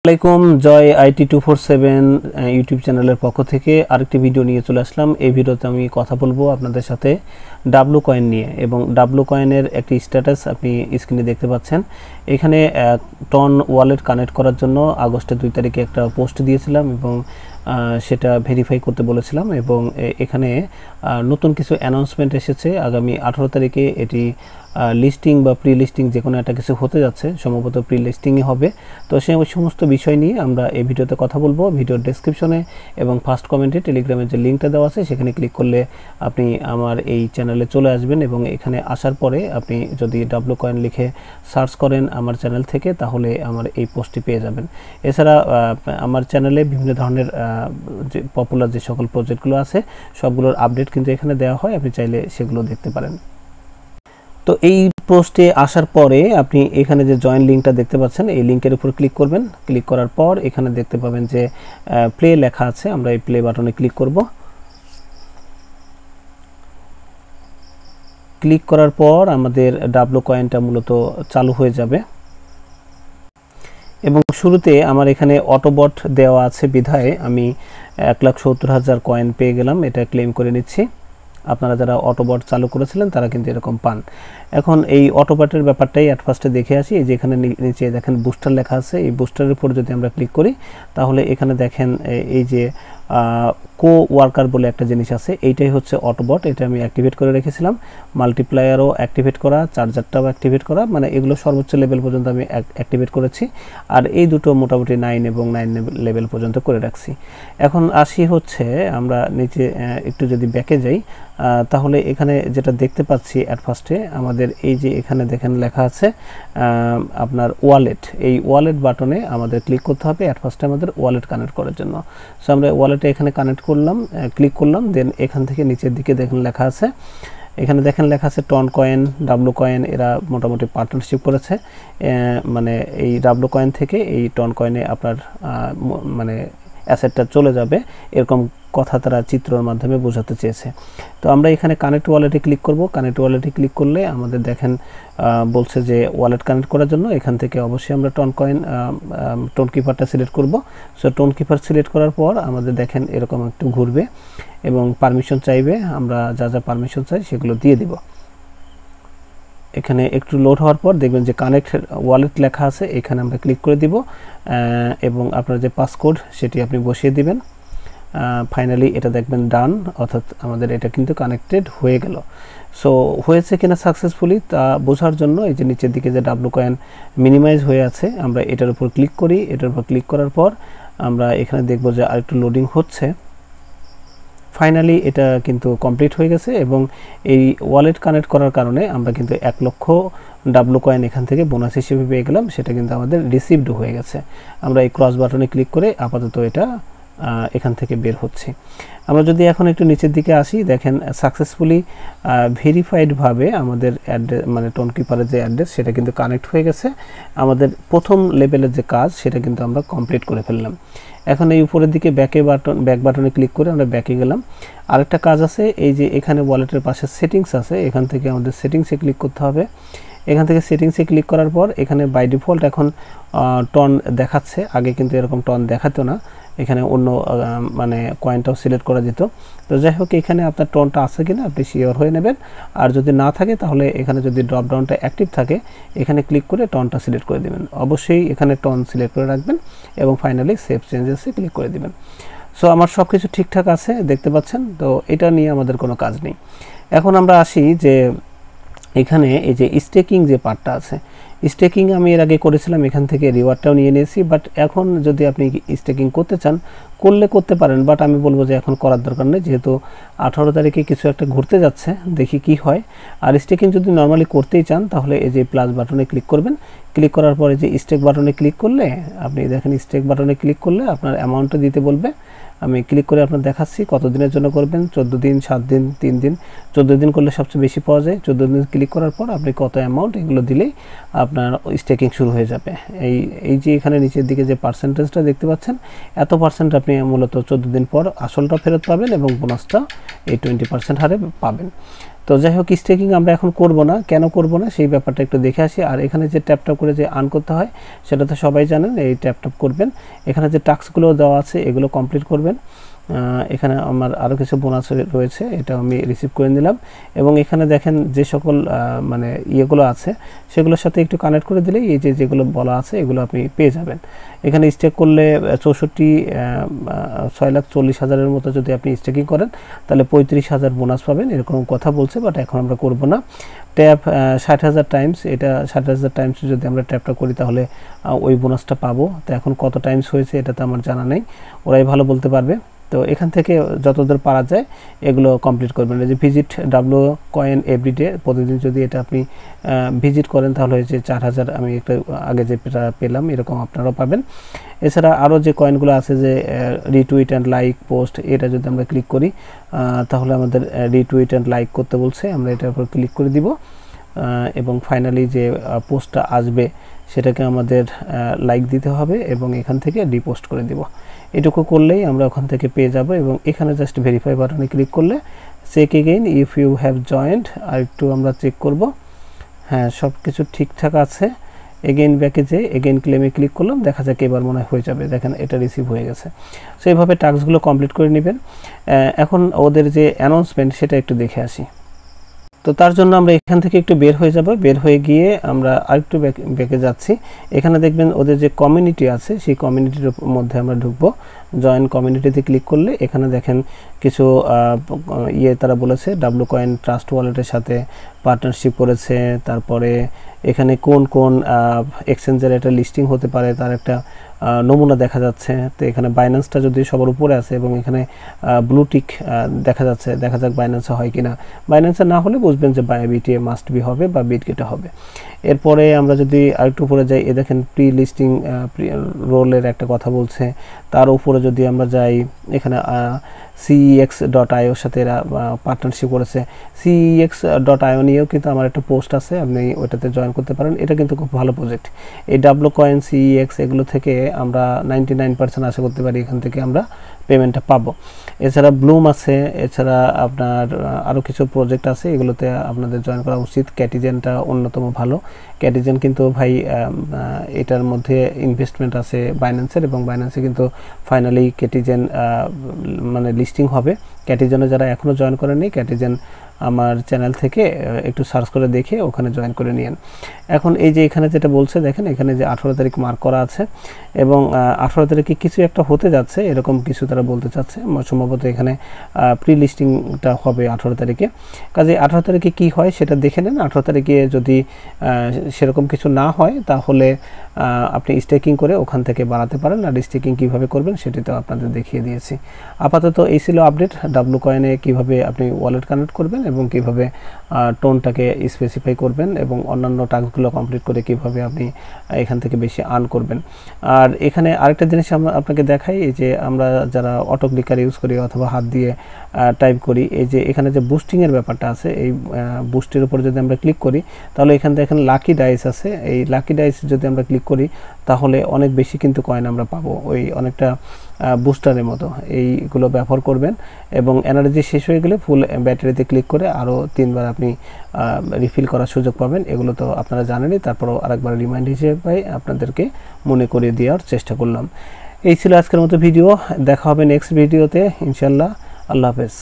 আসসালামাইকুম জয় IT 247 YouTube চ্যানেলের পক্ষ থেকে আরেকটি ভিডিও নিয়ে চলে আসলাম। এই ভিডিওতে আমি কথা বলবো আপনাদের সাথে ডাব্লু কয়েন নিয়ে এবং ডাব্লু কয়েনের একটি স্ট্যাটাস আপনি স্ক্রিনে দেখতে পাচ্ছেন। এখানে টন ওয়ালেট কানেক্ট করার জন্য আগস্টের 2 তারিখে একটা পোস্ট দিয়েছিলাম এবং সেটা ভেরিফাই করতে বলেছিলাম এবং এখানে নতুন কিছু অ্যানাউন্সমেন্ট এসেছে। আগামী 18 তারিখে এটি লিস্টিং বা প্রি লিস্টিং যে কোনো একটা কিছু হতে যাচ্ছে, সম্ভবত প্রি লিস্টিংই হবে। তো সেই সমস্ত বিষয় নিয়ে আমরা এই ভিডিওতে কথা বলবো। ভিডিওর ডেসক্রিপশনে এবং ফার্স্ট কমেন্টে টেলিগ্রামের যে লিঙ্কটা দেওয়া আছে সেখানে ক্লিক করলে আপনি আমার এই চ্যানেলে চলে আসবেন এবং এখানে আসার পরে আপনি যদি ডাব্লু কয়েন লিখে সার্চ করেন আমার চ্যানেল থেকে তাহলে আমার এই পোস্টটি পেয়ে যাবেন। এছাড়া আমার চ্যানেলে বিভিন্ন ধরনের যে পপুলার যে সকল প্রজেক্টগুলো আছে সবগুলোর আপডেট কিন্তু এখানে দেওয়া হয়, আপনি চাইলে সেগুলো দেখতে পারেন। তো এই পোস্টে আসার পরে আপনি এখানে যে জয়েন লিঙ্কটা দেখতে পাচ্ছেন এই লিঙ্কের উপর ক্লিক করবেন। ক্লিক করার পর এখানে দেখতে পাবেন যে প্লে লেখা আছে, আমরা এই প্লে বাটনে ক্লিক করব। ক্লিক করার পর আমাদের ডাব্লু কয়েনটা মূলত চালু হয়ে যাবে এবং শুরুতে আমার এখানে অটোবট দেওয়া আছে বিধায় আমি 1,70,000 কয়েন পেয়ে গেলাম, এটা ক্লেম করে নিচ্ছি। আপনারা যারা অটোবট চালু করেছিলেন তারা কিন্তু এরকম পান। এখন এই অটোবটের ব্যাপারটাই অ্যাট ফার্স্টে দেখে আসি। এই যে এখানে নিচে দেখেন বুস্টার লেখা আছে, এই বুস্টারের উপর যদি আমরা ক্লিক করি তাহলে এখানে দেখেন এই যে কো ওয়ার্কার বলে একটা জিনিস আছে, এইটাই হচ্ছে অটোবট। এটা আমি অ্যাক্টিভেট করে রেখেছিলাম। মাল্টিপ্লায়ারও অ্যাক্টিভেট করা, চার্জারটাও অ্যাক্টিভেট করা, মানে এগুলো সর্বোচ্চ লেভেল পর্যন্ত আমি অ্যাক্টিভেট করেছি। আর এই দুটো মোটামুটি 9 এবং 9 লেভেল পর্যন্ত করে রাখছি। এখন আসি হচ্ছে আমরা নিচে একটু যদি ব্যাকে যাই তাহলে এখানে যেটা দেখতে পাচ্ছি অ্যাট ফার্স্টে আমাদের এই যে এখানে দেখেন লেখা আছে আপনার ওয়ালেট, এই ওয়ালেট বাটনে আমাদের ক্লিক করতে হবে অ্যাট ফার্স্টে আমাদের ওয়ালেট কানেক্ট করার জন্য। সো আমরা ওয়ালেটে এখানে কানেক্ট করলাম, ক্লিক করলাম, দেন এখান থেকে নিচের দিকে দেখেন লেখা আছে, এখানে দেখেন লেখা আছে টন কয়েন, ডাব্লু কয়েন, এরা মোটামুটি পার্টনারশিপ করেছে। মানে এই ডাব্লু কয়েন থেকে এই টন কয়েনে আপনার মানে অ্যাসেটটা চলে যাবে, এরকম কথা তারা চিত্রের মাধ্যমে বোঝাতে চেয়েছে। তো আমরা এখানে কানেক্ট ওয়ালেটে ক্লিক করব। কানেক্ট ওয়ালেটে ক্লিক করলে আমাদের দেখেন বলছে যে ওয়ালেট কানেক্ট করার জন্য এখান থেকে অবশ্যই আমরা টন কয়েন টোন কিপারটা সিলেক্ট করব। সো টোন কিপার সিলেক্ট করার পর আমাদের দেখেন এরকম একটু ঘুরবে এবং পারমিশন চাইবে, আমরা যা যা পারমিশন চাই সেগুলো দিয়ে দিব। এখানে একটু লোড হওয়ার পর দেখবেন যে কানেক্ট ওয়ালেট লেখা আছে, এখানে আমরা ক্লিক করে দিব এবং আপনার যে পাসকোড সেটি আপনি বসিয়ে দিবেন। ফাইনালি এটা দেখবেন ডান, অর্থাৎ আমাদের এটা কিন্তু কানেক্টেড হয়ে গেল। সো হয়েছে কিনা সাকসেসফুলি তা বোঝার জন্য এই যে নিচের দিকে যে ডাব্লু কয়েন মিনিমাইজ হয়ে আছে আমরা এটার উপর ক্লিক করি। এটার উপর ক্লিক করার পর আমরা এখানে দেখব যে আরেকটু লোডিং হচ্ছে। ফাইনালি এটা কিন্তু কমপ্লিট হয়ে গেছে এবং এই ওয়ালেট কানেক্ট করার কারণে আমরা কিন্তু 1 লক্ষ ডাব্লু কয়েন এখান থেকে বোনাস হিসেবে পেয়ে গেলাম, সেটা কিন্তু আমাদের রিসিভড হয়ে গেছে। আমরা এই ক্রস বাটনে ক্লিক করে আপাতত এটা এখান থেকে বের হচ্ছে। আমরা যদি এখন একটু নিচের দিকে আসি দেখেন সাকসেসফুলি ভেরিফাইডভাবে আমাদের অ্যাড্রেস মানে টোন কিপারের যে অ্যাড্রেস সেটা কিন্তু কানেক্ট হয়ে গেছে। আমাদের প্রথম লেভেলের যে কাজ সেটা কিন্তু আমরা কমপ্লিট করে ফেললাম। এখন এই উপরের দিকে ব্যাক বাটনে ক্লিক করে আমরা ব্যাকে গেলাম। আরেকটা কাজ আছে, এই যে এখানে ওয়ালেটের পাশে সেটিংস আছে, এখান থেকে আমাদের সেটিংসে ক্লিক করতে হবে। এখান থেকে সেটিংসে ক্লিক করার পর এখানে বাই ডিফল্ট এখন টন দেখাচ্ছে, আগে কিন্তু এরকম টন দেখাতো না, এখানে অন্য মানে কয়েনটাও সিলেক্ট করা যেত। তো যাই হোক এখানে আপনার টনটা আছে কিনা আপনি শিওর হয়ে নেবেন, আর যদি না থাকে তাহলে এখানে যদি ড্রপ ডাউনটা অ্যাক্টিভ থাকে এখানে ক্লিক করে টনটা সিলেক্ট করে দেবেন। অবশ্যই এখানে টন সিলেক্ট করে রাখবেন এবং ফাইনালি সেভ চেঞ্জেসে ক্লিক করে দেবেন। সো আমার সব কিছু ঠিকঠাক আছে দেখতে পাচ্ছেন, তো এটা নিয়ে আমাদের কোনো কাজ নেই। এখন আমরা আসি যে এখানে এই যে স্টেকিং যে পার্টটা আছে, স্টেকিং আমি এর আগে করেছিলাম, এখান থেকে রিওয়ার্ডটাও নিয়ে নিয়েছি। বাট এখন যদি আপনি স্টেকিং করতে চান করতে পারেন, বাট আমি বলবো যে এখন করার দরকার নেই, যেহেতু 18 তারিখে কিছু একটা ঘুরতে যাচ্ছে, দেখি কি হয়। আর স্টেকিং যদি নর্মালি করতেই চান তাহলে এই যে প্লাস বাটনে ক্লিক করবেন। ক্লিক করার পরে যে স্টেক বাটনে ক্লিক করলে আপনি দেখেন স্টেক বাটনে ক্লিক করলে আপনার অ্যামাউন্টটা দিতে বলবে। আমি ক্লিক করে আপনার দেখাচ্ছি কত দিনের জন্য করবেন, 14 দিন, 7 দিন, 3 দিন। 14 দিন করলে সবচেয়ে বেশি পাওয়া যায়। 14 দিন ক্লিক করার পর আপনি কত অ্যামাউন্ট এগুলো দিলেই আপনার স্টেকিং শুরু হয়ে যাবে। এই যে এখানে নিচের দিকে যে পার্সেন্টেজটা দেখতে পাচ্ছেন এত পার্সেন্ট আপনি মূলত 14 দিন পর আসলটা ফেরত পাবেন এবং বোনাসটা এই 20% হারে পাবেন। তো যাই হোক, স্টেকিং আমরা এখন করব না, কেন করব না সেই ব্যাপারটা একটু দেখে আসি। আর এখানে যে ট্যাপ করে যে আর্ন করতে হয় সেটা তো সবাই জানেন, এই ট্যাপ করবেন। এখানে যে টাস্কগুলো দেওয়া আছে এগুলো কমপ্লিট করবেন। এখানে আমার আরও কিছু বোনাস রয়েছে, এটা আমি রিসিভ করে নিলাম। এবং এখানে দেখেন যে সকল মানে ইয়েগুলো আছে সেগুলোর সাথে একটু কানেক্ট করে দিলেই এই যে যেগুলো বলা আছে এগুলো আপনি পেয়ে যাবেন। এখানে স্টেক করলে 6,40,000-এর মতো যদি আপনি স্টেকিং করেন তাহলে 35,000 বোনাস পাবেন, এরকম কথা বলছে। বাট এখন আমরা করব না। ট্যাপ 60,000 টাইমস, এটা 60,000 টাইমস যদি আমরা ট্যাপটা করি তাহলে ওই বোনাসটা পাবো। তো এখন কত টাইমস হয়েছে এটা তো আমার জানা নেই, ওরাই ভালো বলতে পারবে। তো এখান থেকে যতদূর পারা যায় এগুলো কমপ্লিট করবেন। এই যে ভিজিট ডাব্লু কয়েন এভরিডে, প্রতিদিন যদি এটা আপনি ভিজিট করেন তাহলে হয়েছে 4,000, আমি একটা আগে যে পেলাম এরকম আপনারাও পাবেন। এছাড়া আরও যে কয়েনগুলো আছে যে রিটুইট অ্যান্ড লাইক পোস্ট, এটা যদি আমরা ক্লিক করি তাহলে আমাদের রিটুইট অ্যান্ড লাইক করতে বলছে, আমরা এটার উপর ক্লিক করে দিব। এবং ফাইনালি যে পোস্টটা আসবে সেটাকে আমাদের লাইক দিতে হবে এবং এখান থেকে রিপোস্ট করে দিব। এটুকু করলেই আমরা ওখান থেকে পেয়ে যাব। এবং এখানে জাস্ট ভেরিফাই বাটনে ক্লিক করলে check again if you have joined, আর একটু আমরা চেক করব, হ্যাঁ সব কিছু ঠিকঠাক আছে। এগেইন ব্যাকে যে এগেইন ক্লেমে ক্লিক করলাম, দেখা যাক এবার মনে হয়ে যাবে। দেখেন এটা রিসিভ হয়ে গেছে। সো এইভাবে টাস্কগুলো কমপ্লিট করে নেবেন। এখন ওদের যে অ্যানাউন্সমেন্ট সেটা একটু দেখে আসি। তো তার জন্য আমরা এখান থেকে একটু বের হয়ে যাব, বের হয়ে গিয়ে আমরা আরেকটু ব্যাকে যাচ্ছি। এখানে দেখবেন ওদের যে কমিউনিটি আছে সেই কমিউনিটির মধ্যে আমরা ঢুকবো। জয়েন কমিউনিটিতে ক্লিক করলে এখানে দেখেন কিছু তারা বলেছে ডাব্লু কয়েন ট্রাস্ট ওয়ালেটের সাথে পার্টনারশিপ করেছে, তারপরে এখানে কোন কোন এক্সচেঞ্জের এটা লিস্টিং হতে পারে তার একটা নমুনা দেখা যাচ্ছে। তো এখানে বাইন্যান্সটা যদি সবার উপরে আছে এবং এখানে ব্লু টিক দেখা যাচ্ছে, দেখা যাক বাইন্যান্সে হয় কিনা। বাইন্যান্সে না হলে বুঝবেন যে বিটিএ মাস্ট বি হবে বা বিটগেটে হবে। এরপরে আমরা যদি আরেকটু উপরে যাই, এ দেখেন প্রি লিস্টিং রোলের একটা কথা বলছে। তার উপরে যদি আমরা যাই, এখানে CEX.io সাথে এরা পার্টনারশিপ করেছে। CEX.io নিয়েও কিন্তু আমার একটা পোস্ট আছে, আপনি ওইটাতে জয়েন করতে পারেন। এটা কিন্তু খুব ভালো প্রজেক্ট। এই ডাব্লু কয়েন, CEX এগুলো থেকে আমরা 99% আশা করতে পারি এখান থেকে আমরা পেমেন্টটা পাবো। এছাড়া ব্লুম আছে, এছাড়া আপনার আরও কিছু প্রজেক্ট আছে, এগুলোতে আপনাদের জয়েন করা উচিত। ক্যাটিজেনটা অন্যতম ভালো। ক্যাটিজেন কিন্তু ভাই এটার মধ্যে ইনভেস্টমেন্ট আছে বাইন্যান্সের, এবং বাইন্যান্সে কিন্তু ফাইনালি ক্যাটিজেন মানে লিস্টিং হবে। ক্যাটিজেনে যারা এখনও জয়েন করেননি, ক্যাটিজেন আমার চ্যানেল থেকে একটু সার্চ করে দেখে ওখানে জয়েন করে নিন। এখন এই যে এখানে যেটা বলছে দেখেন, এখানে যে 18 তারিখ মার্ক করা আছে এবং 18 তারিখে কিছু একটা হতে যাচ্ছে এরকম কিছু তারা বলতে চাচ্ছে। সম্ভবত এখানে প্রি লিস্টিংটা হবে 18 তারিখে। কাজে 18 তারিখে কী হয় সেটা দেখে নেন। 18 তারিখে যদি সেরকম কিছু না হয় তাহলে আপনি স্টেকিং করে ওখান থেকে বাড়াতে পারেন। আর স্টেকিং কীভাবে করবেন সেটি তো আপনাদের দেখিয়ে দিয়েছি। আপাতত এই ছিল আপডেট ডাব্লু কয়েনে কীভাবে আপনি ওয়ালেট কানেক্ট করবেন এবং কীভাবে টোনটাকে স্পেসিফাই করবেন এবং অন্যান্য টাস্কগুলো কমপ্লিট করে কীভাবে আপনি এখান থেকে বেশি আর্ন করবেন। আর এখানে আরেকটা জিনিস আমরা আপনাকে দেখাই, এই যে আমরা যারা অটো ক্লিকার ইউজ করি অথবা হাত দিয়ে টাইপ করি, এই যে এখানে যে বুস্টিংয়ের ব্যাপারটা আছে, এই বুস্টের উপর যদি আমরা ক্লিক করি তাহলে এখান থেকে লাকি ডাইস আছে। এই লাকি ডাইস যদি আমরা ক্লিক করি তাহলে অনেক বেশি কিন্তু কয়েন আমরা পাবো, ওই অনেকটা বুস্টারের মতো। এইগুলো ব্যবহার করবেন এবং এনার্জি শেষ হয়ে গেলে ফুল ব্যাটারিতে ক্লিক করে আরও 3 বার আপনি রিফিল করার সুযোগ পাবেন। এগুলো তো আপনারা জানেনই, তারপরও আরেকবার রিমাইন্ড হিসেবে আপনাদেরকে মনে করিয়ে দেওয়ার চেষ্টা করলাম। এই ছিল আজকের মতো ভিডিও, দেখা হবে নেক্সট ভিডিওতে ইনশাল্লাহ। আল্লাহ হাফেজ।